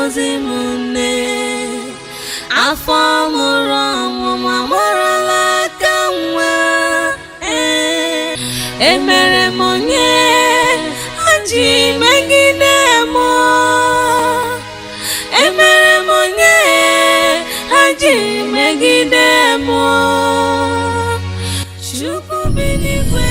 mozimune afamura mama kamwa emere monye aji megidemo emere monye aji megidemo Chukwu binigwe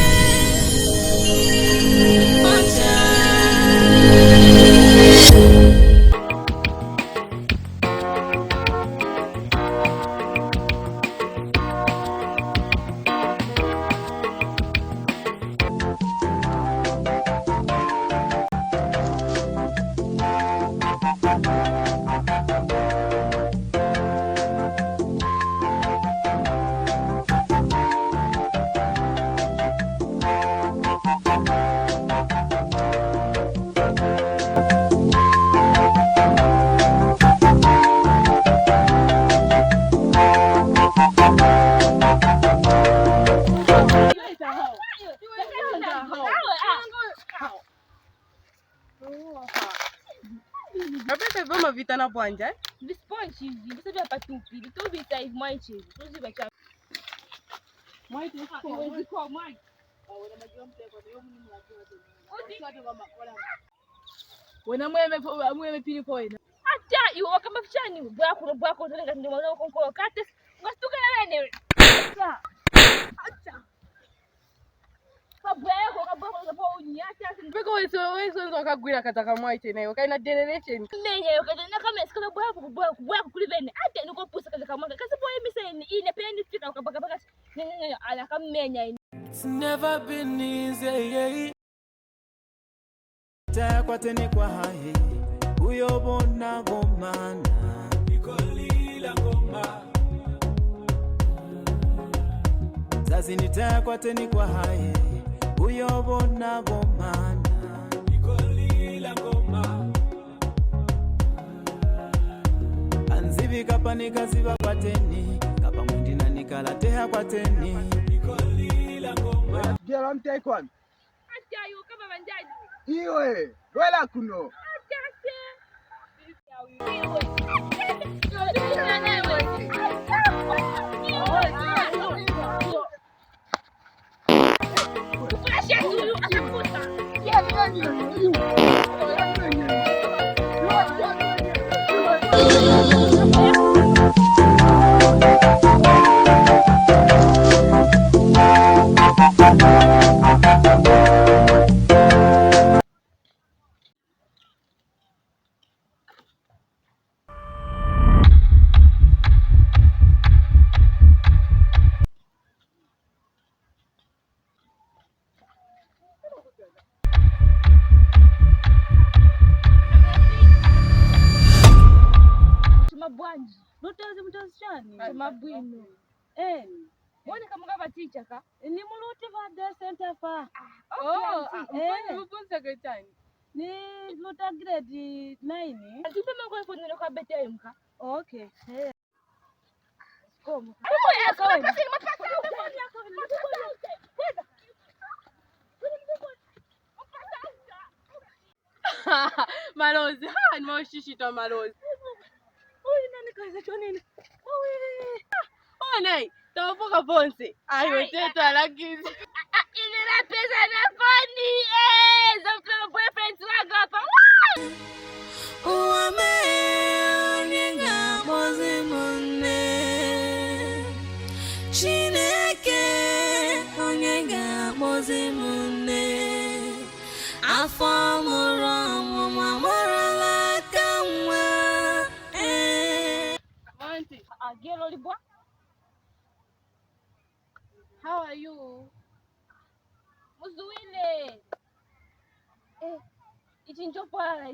Vamos vita na bwanja. Visponchi, você vai para tupi, tu vita is mãe chizi, tu vai para mãe tu kwa mãe. Wena mweme pili koina. Acha iwo kama fishani bwako tena ndio mwana konko kate. Ngasuka na nene. Acha. Kabweko unyata Beko weso akagwira kataka mwaite nayo kaina generation. Menye ukadana kama sikala bwako kuli bene. Ate nuko pusa kataka mwanga. Kasi boye miseni ine peni fika ukabaka nyenye ala kamenya ine. It's never been easy. Takwateni kwa hai uyobona gomana nikolila ngoma zazi nitakwateni kwa hai uyobona gomana nikolila ngoma anzivi kapanika ziva kwateni kapa mwindina nikalateha kwateni nikolila ngoma Gera mtekwan acha yu kama banjaji iwe wela kuno Mabwanji notaze mutazishani mabwino mwone kama kava teacher ka ni muluti va de center fa Mfunza gachani. ni luta grade 9 atupeme kwa fundino kwa bete mka okay komo Malozi ni maushishito malozi. Oi nani kaza chonini Nei, tafuka ponse. Ayo teto alakizi. Inina pesa na fani za mfano boyfriend wangu hapa uame onyenga mozimune Chineke onyenga mozimune afamura mama kamwa Auntie, agelo libwa. how are you? Muzuile ichinjo pala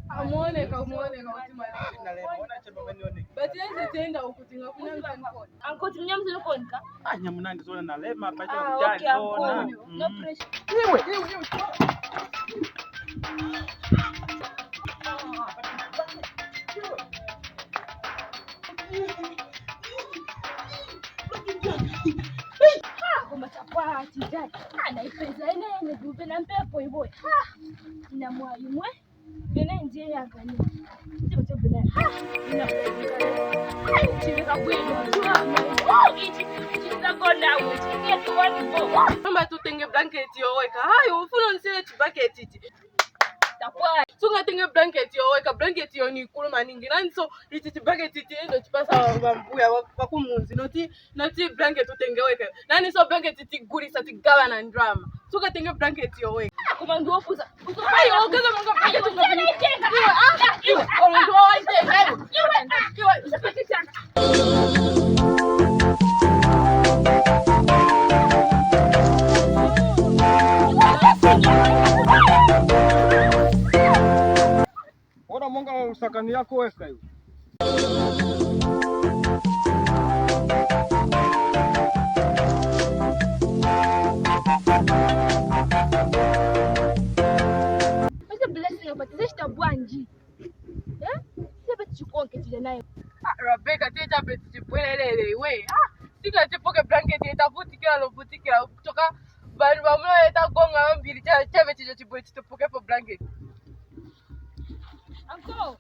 Amuoneka utima. Bati yenze tenda ukutinga kuna mkoni. Ankoti mnyamzi nukonka? Nyamunandi zona nalema pacha Okay, zona. no pressure. Chapati dai anaipeza ine dube na mpepo iboy ina mwayu mwe ine ndiye yangani ndiyo tebena ina chiveka bwino ichi kona uchi get one go Mama tutenge blanket yoweka. Hayo ufuna nisile chibaketi ichi. tapwa Sungatenge blanket yoweka. Blanket yoni ikulu maningi. Nani so ichi chibaketi ichi ndo chipasa wambuya wakumuzi. Noti blanket utenge weka. Nani so blanket ichi gurisa tigawa na drama. Sungatenge blanket yoweka. kumandu ofuza Hayo okaza munga blanket ungapini. iwe Olondo waite. Ona monga usakani yako weka hiyo. Ese blessing apatizesha tabwanji sebe chikonke tija nayo Rebecca teja beti chipwelelele we. Sika chipoke blanket itavutikira lovutikira kutoka bali bamlo itagonga mbili chave chijo chibwe chitopoke po blanket. Uncle.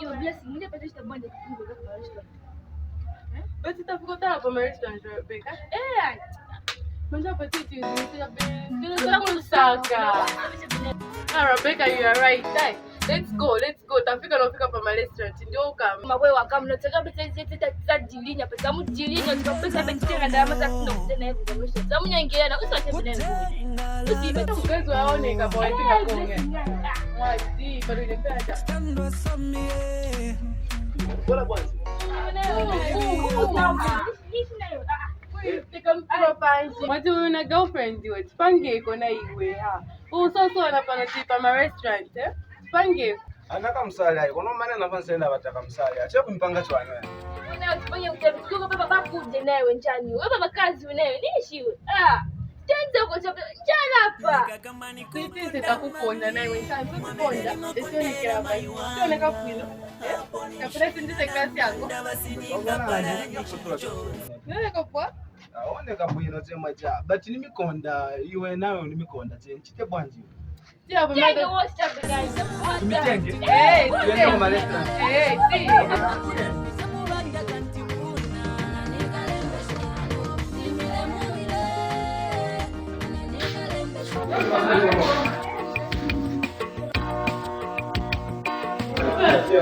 Your blessing, mwenye patesha tabwanji kufunga kwa restaurant. Beti tafikota po restaurant Rebecca. Manja petiti nisia be. Ndio kusaka. Rebecca, you are right. Dai. Let's go. Tafika nofika pa restaurant ndio kama. Mabwe wakamna tsaka betete tsadilinya pesa mudilinya tsapesa betete ndama tsakino kutena kugamesha. Zamunyangela na usate binene. Usibe Mkazo aoneka kwa wafika konge. Mwati bado ile pata. Bora kwanza. Mwati una girlfriend iwe tipange iko na iwe ha. Usoso na pana tipa ma restaurant tipange. Anaka msali ayo. Kono maana nafansa bataka msali. Acha kumpanga chwana. Tufanye utafiti baba bakuje nawe njani. Wewe baba kazi unayo nishiwe. Tenza kwa sababu njana hapa. Sisi sitakuponda nawe sasa tuponda. Sio ni kila bai. Sio ni kafuilo. Kapenda sindise kasi yako. Nene kopwa? Aoneka bwino tsema cha. But nimikonda iwe nawe nimikonda tse. Chite bwanji. Tia hapo Tenge mada. wote guys. Tumitenge. Tuende kwa restaurant. si.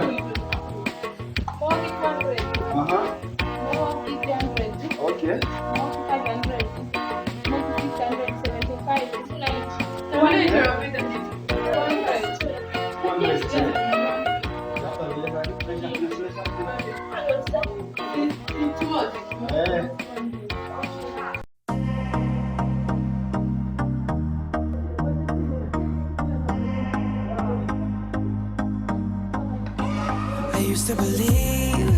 Okay. I used to believe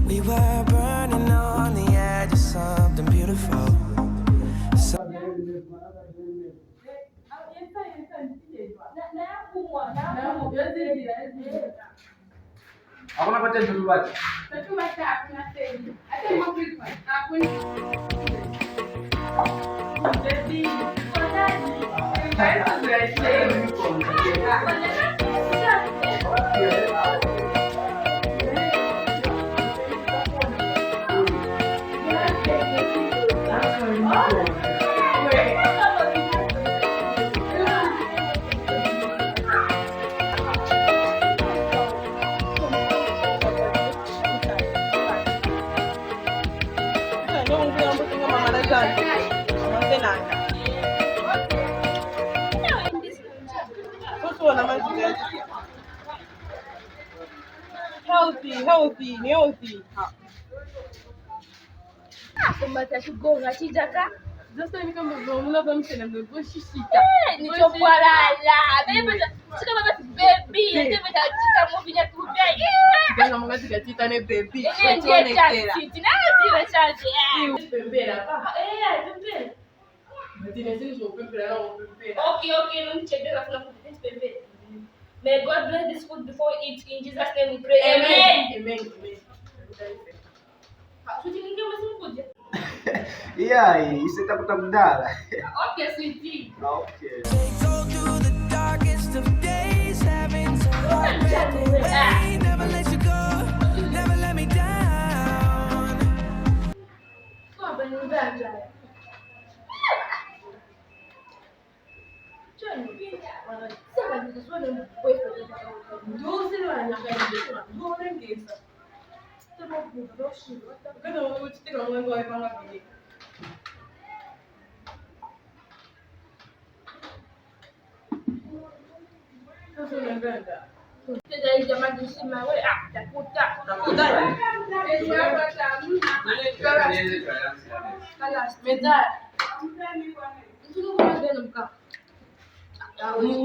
we were burning on the edge of something beautiful. Hakuna pata ndugu bati. Healthy. Sembata kugonga chijaka. Sasa ni kama vile msema mboshishika. Ni chokwalala. Bebe sika baba baby. Bebe tachita movie ya tudai. Kana mwanga tikatita ne baby. Tuone kera. Tina zile chaje. Pembera. Pembera. Matine sisi zo pembera na pembera. Okay, no mchedera kuna pembera. May God bless this food before we eat. In Jesus' name we pray. Amen. Yeah, isitakuta mdala. Okay, sweetie. Okay. They go through the darkest of days, having to walk back away. Never let you go, never let me down.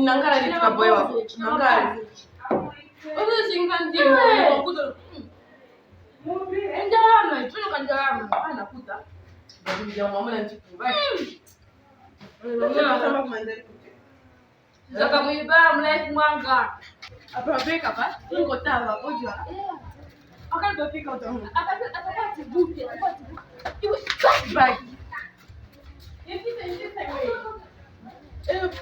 Nangara ni tukaboewa. Nangara. Ozo shinkanti mo kudo. Ndama, tuno kandama. Ana kuta. Ndio ya mama na chipu. Kama kumandali kuta. Zaka mwiba mlife mwanga. Apa beka pa? Ngo tawa ojwa. Akaenda pika utaona. Akapata buki, Iwe bag. Yepita wewe.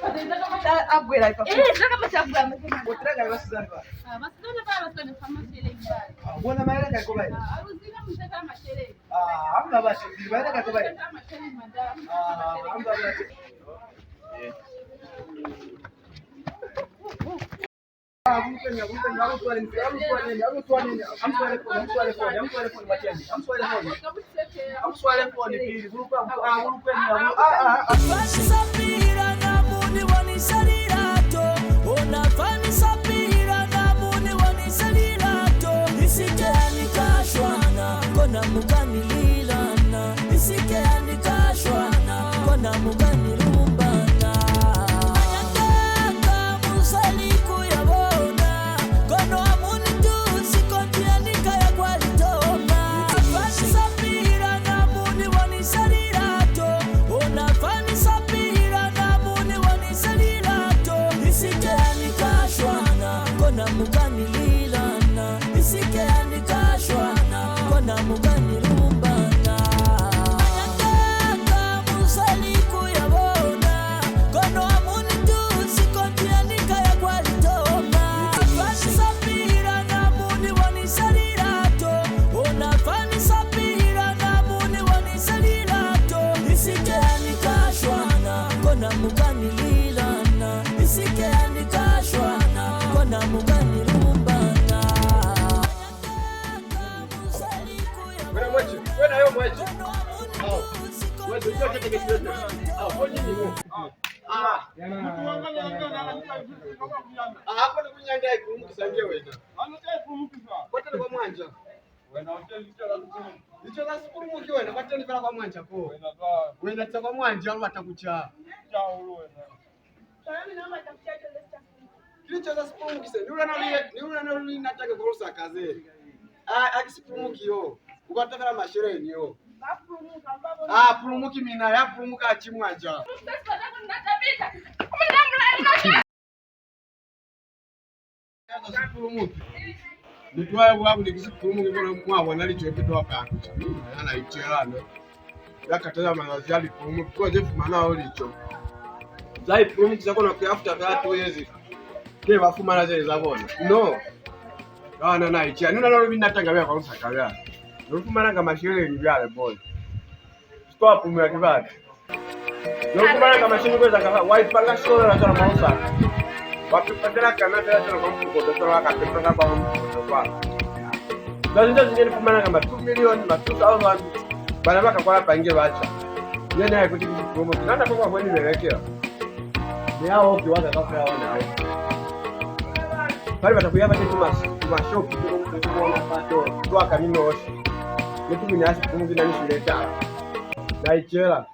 Padenda kama abwela ipa. Zaka mtabwa. Utraga wasizanwa. Masitone pale wasitone kama shele mbali. Mbona maana kako bai? Aruzina mtaka mashele. Hamna basi, maana kako bai. Kama shele madam. Hamna basi. Hapo ni kunyanga ikumkisangia wewe. Kwa kwa mwanja. Licho la siku muki wewe, kwa tani kwa mwanja ko. Wewe na kwa mwanja au atakucha. Licho la siku muki sasa. Niuna na nataka kuruhusa kazi. Akisipomuki yo. Ukataka mashereni yo. Purumuki mina ya purumuka achimwanja. Nitwaye bwabu nikisipurumuki kwa mwa nalichopitwa kantu. Ana icherano. Yakataza manazali purumuki kwa jefu manao licho. Zai purumuki zako na kiafuta 3 years. Ke bafuma na zile zabona. No. Na ichia. Nuna lolo binatanga kwa usakabya. Nufumana kama mashereni byale boy. Stop umya kibati. Nufumana kama mashereni kwa zakafa. Waipanga shola na zara mausa. Wapipatela kanata zara mampuko. Dosora wakapipanga kwa mampuko kwa. Lazinja zingine nufumana kama 2 million, 2,000. Bana baka kwa pange bacha. Yene hai kuti promo. Nanda kwa kweni lelekea. Ni hao opi waka kafa yao na hao. pale batakuyaba chetu mashopu kuona pato kwa kanino oshi yetu binyasi kumungi na nisileta na ichela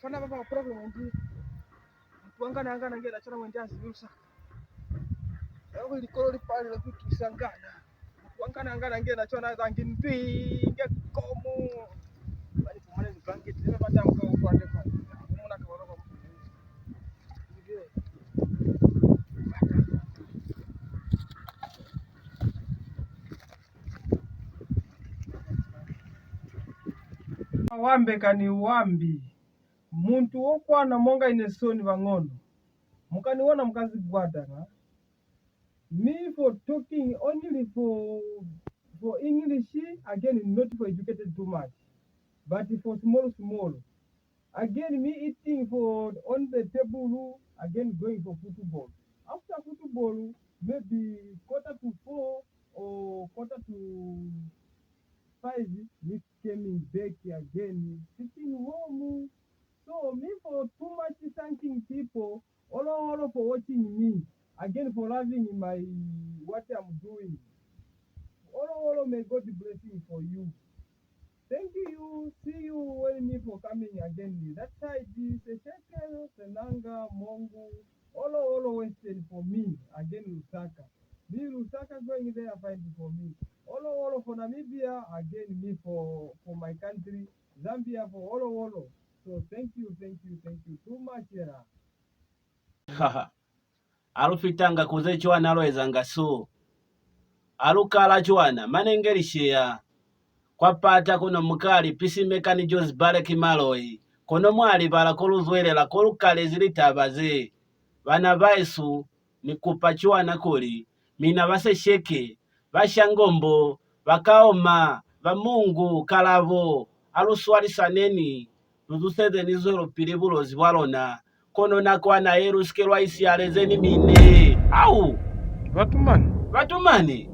fana baba problem ndi tuangana ngela chana mwendazi rusa yako likolo lipale la vitu sangana tuangana ngela chana zangi ndinge komu bali kumane ni blanket ni bata mko upande kwa muna kwa kwa wambe kani wambi muntu wokwana monga inesoni vang'ono mukaniona mukazigwadana me for talking only for English again not for educated too much but for small again me eating for on the table again going for football after football maybe 3:45 or 4:45 me coming back again sitting home. So me for too much thanking people, all for watching me, again for loving my what I'm doing. All may God blessing for you. Thank you. See you when me for coming again. That side is Secheke, Senanga, Mongo, all western for me again Lusaka. Me Lusaka going there find for me. All for Namibia again me for my country. Zambia for all. So thank you too much era. Haha. Alufitanga kuze chwana alowezanga so. Alukala chwana manengelishia. Kwa pata kuno mukali peacemaker ni Jose Barek Maloi. Kono mwali bala koluzwelela kolukale zilitabaze. Bana baisu ni kupachwana kuli. Mina base sheke. Bashangombo. Bakaoma. Bamungu. Kalavo. Aluswali saneni. Tuzuseze nizoro pilibulo ziwalona. Kono nakwa na eruskelwa isi alezeni mine. Au! Watumani. Watumani!